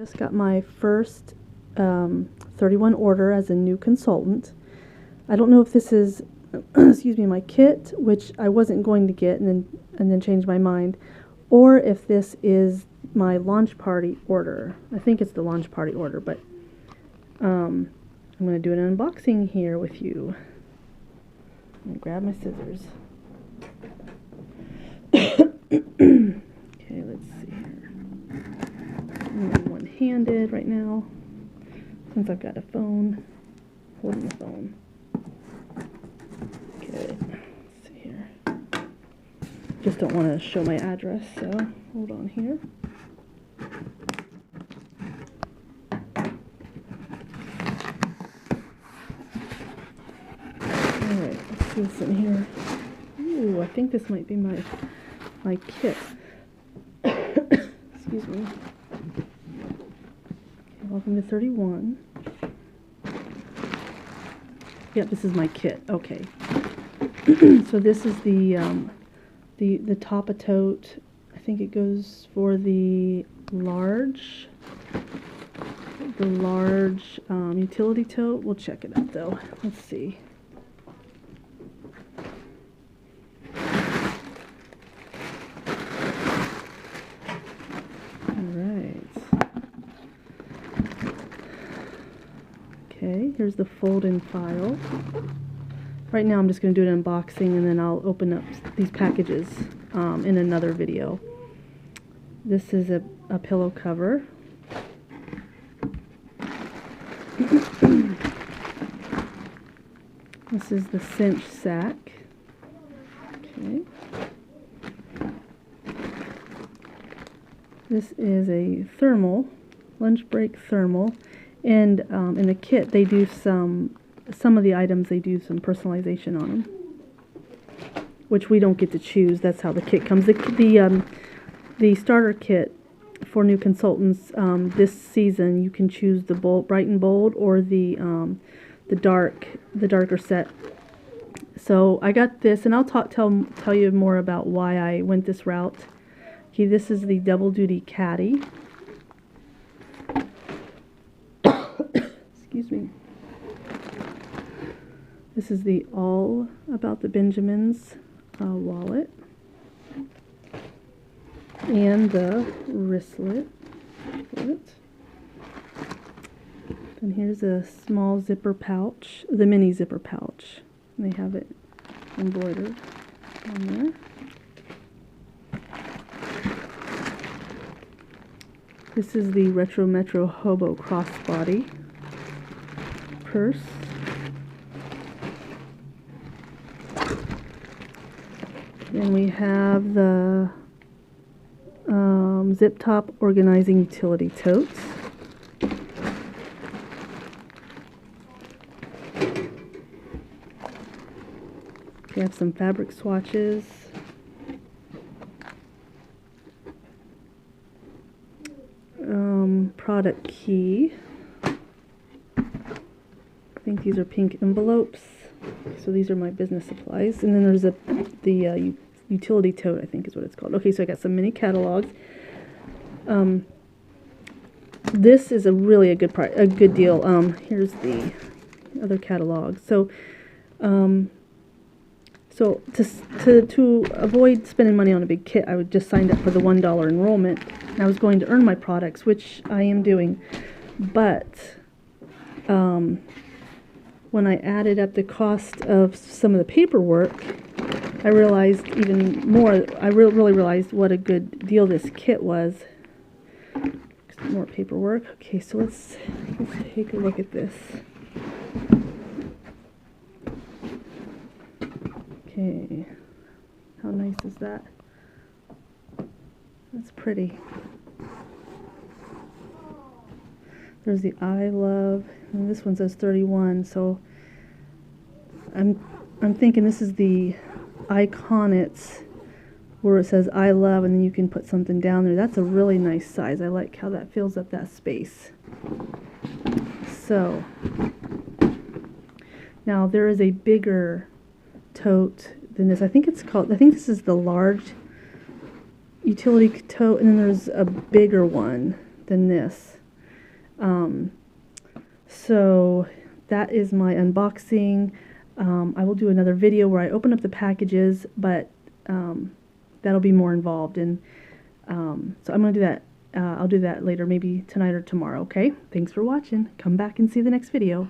Just got my first 31 order as a new consultant. I don't know if this is, excuse me, my kit, which I wasn't going to get and then changed my mind, or if this is my launch party order. I think it's the launch party order, but I'm going to do an unboxing here with you. I'm going to grab my scissors. Okay, let's see here. I'm one-handed right now, since I've got a phone, holding the phone. Okay, let's see here. Just don't want to show my address, so hold on here. Alright, let's see what's in here. Ooh, I think this might be my kit. Excuse me. Okay, welcome to 31. Yep, this is my kit. Okay. So this is the Top-A-Tote. I think it goes for the large utility tote. We'll check it out though. Let's see. Okay, here's the fold-in file. Right now I'm just going to do an unboxing and then I'll open up these packages in another video. This is a pillow cover. This is the cinch sack. Okay. This is a thermal, lunch break thermal. And in the kit, they do some of the items, they do some personalization on them, which we don't get to choose. That's how the kit comes. The starter kit for new consultants this season, you can choose the bright and bold or the darker set. So I got this, and I'll tell you more about why I went this route. Okay, this is the double duty caddy. Excuse me. This is the All About the Benjamins wallet. And the wristlet. And here's a small zipper pouch, the mini zipper pouch. And they have it embroidered on there. This is the Retro Metro Hobo crossbody purse. Then we have the zip top organizing utility totes. We have some fabric swatches. Product key. I think these are pink envelopes. So these are my business supplies. And then there's the utility tote, I think is what it's called. Okay, so I got some mini catalogs. This is a good deal. Here's the other catalog. So to avoid spending money on a big kit, I would just sign up for the $1 enrollment. And I was going to earn my products, which I am doing. But when I added up the cost of some of the paperwork, I realized even more. I really realized what a good deal this kit was. More paperwork. Okay, so let's take a look at this. Okay, how nice is that? That's pretty. There's the I love, and this one says 31. So I'm thinking this is the Iconits where it says I love, and then you can put something down there. That's a really nice size. I like how that fills up that space. So now there is a bigger tote than this. I think this is the large utility tote, and then there's a bigger one than this. So that is my unboxing. I will do another video where I open up the packages, but that'll be more involved. And so I'm going to do that. I'll do that later, maybe tonight or tomorrow, okay? Thanks for watching. Come back and see the next video.